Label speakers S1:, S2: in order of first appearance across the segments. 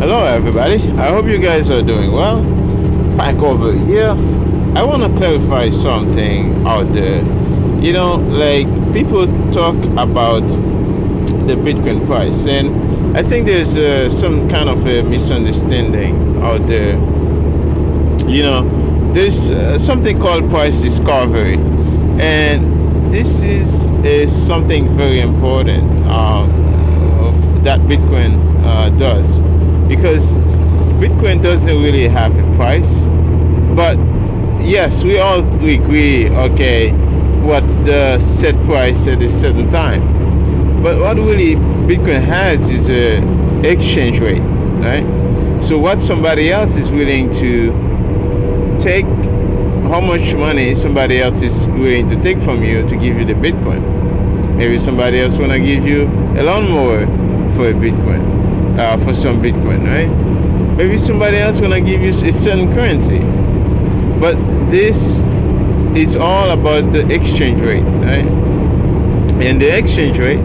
S1: Hello, everybody. I hope you guys are doing well. Back over here, I want to clarify something out there. Like people talk about the Bitcoin price, and I think there's some kind of a misunderstanding out there. There's something called price discovery, and this is something very important that Bitcoin does, because Bitcoin doesn't really have a price. But yes, we all agree, okay, what's the set price at a certain time. But what really Bitcoin has is a exchange rate, right? So what somebody else is willing to take, how much money somebody else is willing to take from you to give you the Bitcoin. Maybe somebody else want to give you a lawnmower for a Bitcoin, for some Bitcoin, right? Maybe somebody else want to give you a certain currency. But this is all about the exchange rate, right? And the exchange rate,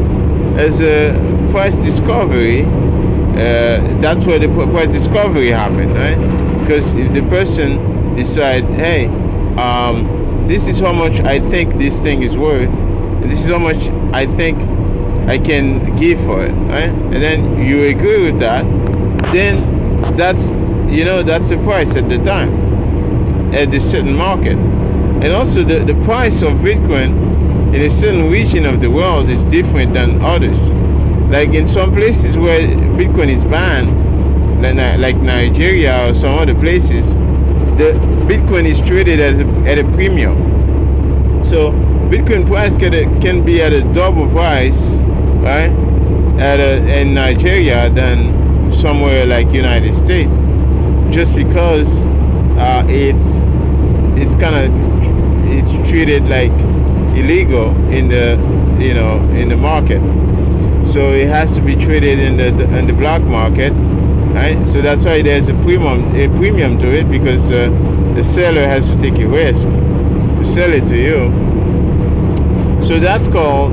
S1: as a price discovery, that's where the price discovery happened, right? Because if the person decide, hey, this is how much I think this thing is worth, and this is how much I think I can give for it, right? And then you agree with that, then that's the price at the time, at the certain market. And also the price of Bitcoin in a certain region of the world is different than others. Like in some places where Bitcoin is banned, like Nigeria or some other places, the Bitcoin is traded at a premium. So Bitcoin price can be at a double price, right, in Nigeria than somewhere like United States, just because it's treated like illegal in the market. So it has to be traded in the black market, right? So that's why there's a premium to it, because the seller has to take a risk to sell it to you. So that's called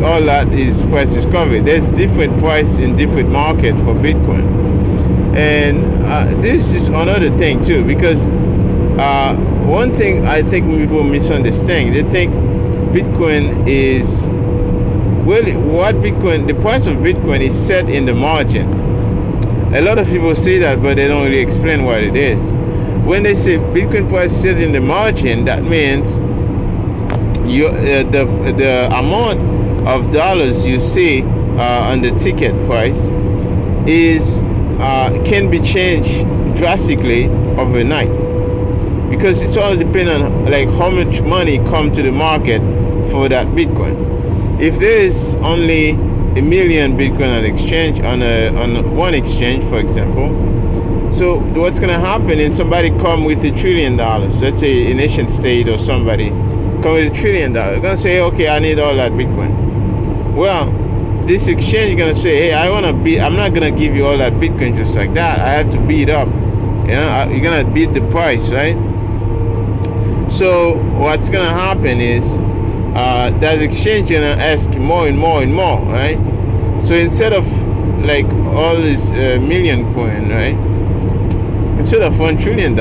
S1: all that is price discovery. There's different price in different market for Bitcoin. And this is another thing too, because one thing I think people misunderstand. They think Bitcoin is, the price of Bitcoin is set in the margin. A lot of people say that, but they don't really explain what it is. When they say Bitcoin price is set in the margin, that means the amount of dollars you see on the ticket price can be changed drastically overnight, because it's all dependent on like how much money come to the market for that Bitcoin. If there is only 1 million Bitcoin on exchange, on one exchange, for example, so what's gonna happen is somebody come with $1 trillion, let's say a nation state or somebody come with $1 trillion, they're gonna say, okay, I need all that Bitcoin. Well, this exchange is gonna say, hey, I'm not gonna give you all that Bitcoin just like that. I have to beat up. You're gonna beat the price, right? So what's gonna happen is that exchange gonna ask more and more and more, right? So instead of like all this million coin, right? Instead of $1 trillion,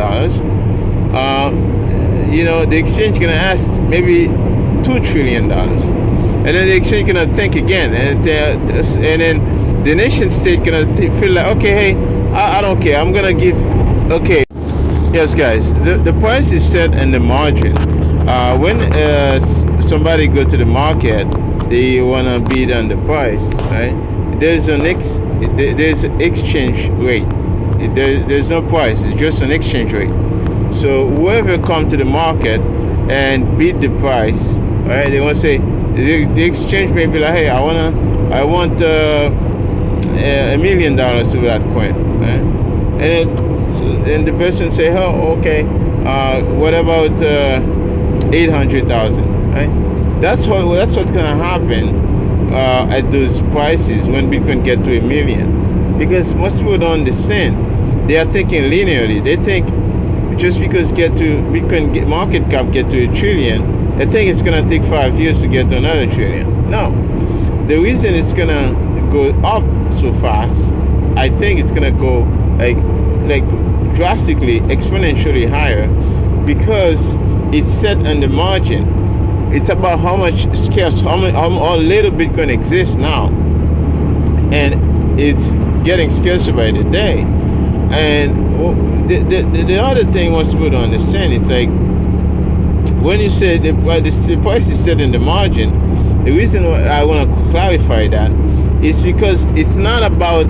S1: the exchange gonna ask maybe $2 trillion. And then the exchange gonna think again, and then the nation state gonna feel like, okay, hey, I don't care, I'm gonna give, okay. Yes, guys, the price is set in the margin. When somebody go to the market, they wanna bid on the price, right? There's an exchange rate. There's no price, it's just an exchange rate. So whoever come to the market and bid the price, right, they want to say, the exchange may be like, hey, I want $1 million for that coin, right? And the person say, oh, okay, what about 800,000, right? That's what's gonna happen at those prices when Bitcoin get to 1 million, because most people don't understand. They are thinking linearly. They think just because Bitcoin market cap get to $1 trillion, I think it's gonna take 5 years to get to another $1 trillion. No, the reason it's gonna go up so fast. I think it's gonna go like drastically, exponentially higher, because it's set on the margin. It's about how much scarce, how little Bitcoin exists now, and it's getting scarcer by the day. And the other thing was to put on the understand, it's like when you say the price is set in the margin, the reason why I want to clarify that is because it's not about,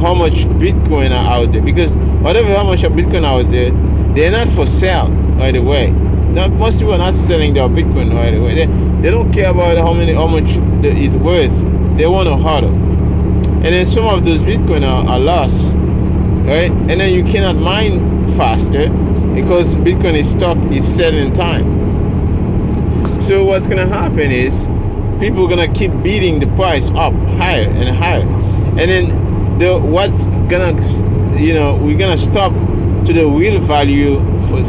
S1: how much Bitcoin are out there, because whatever how much of Bitcoin out there, they're not for sale right away. Not, most people are not selling their Bitcoin right away. They don't care about how much it's worth. They want to hold it. And then some of those Bitcoin are lost, right? And then you cannot mine faster because Bitcoin is set in time. So what's gonna happen is people are gonna keep beating the price up higher and higher, and then we're gonna stop to the real value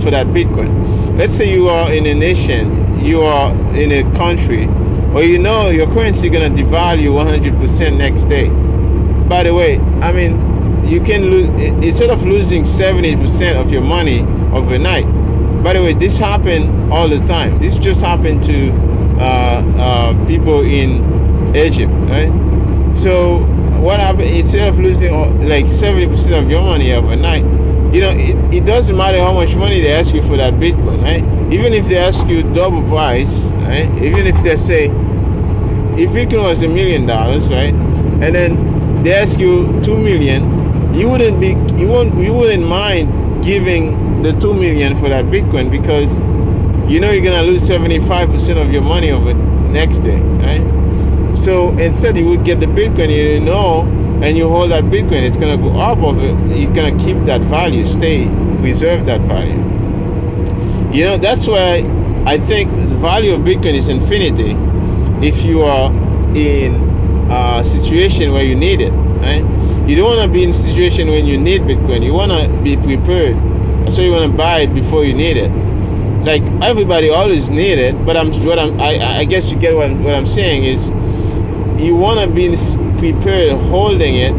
S1: for that Bitcoin. Let's say you are in a nation, you are in a country, or your currency gonna devalue 100% next day. By the way, I mean, you can lose, instead of losing 70% of your money overnight. By the way, this happened all the time. This just happened to people in Egypt, right? So what happened, instead of losing like 70% of your money overnight, it doesn't matter how much money they ask you for that Bitcoin, right? Even if they ask you double price, right? Even if they say, if Bitcoin was $1 million, right? And then they ask you 2 million, you wouldn't mind giving the 2 million for that Bitcoin, because you're gonna lose 75% of your money over next day, right? So instead you would get the Bitcoin, and you hold that Bitcoin, it's gonna go up it's gonna keep that value, preserve that value. That's why I think the value of Bitcoin is infinity if you are in a situation where you need it, right? You don't want to be in a situation when you need Bitcoin. You want to be prepared. So you want to buy it before you need it. Like, everybody always need it, but I guess you get what I'm saying is, you want to be prepared, holding it,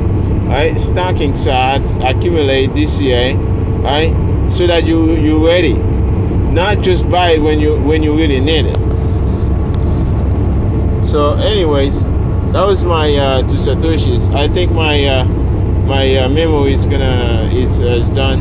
S1: right? Stocking sats, accumulate DCA, right? So that you're ready. Not just buy it when you really need it. So anyways, that was my 2 Satoshis. I think my memo is done.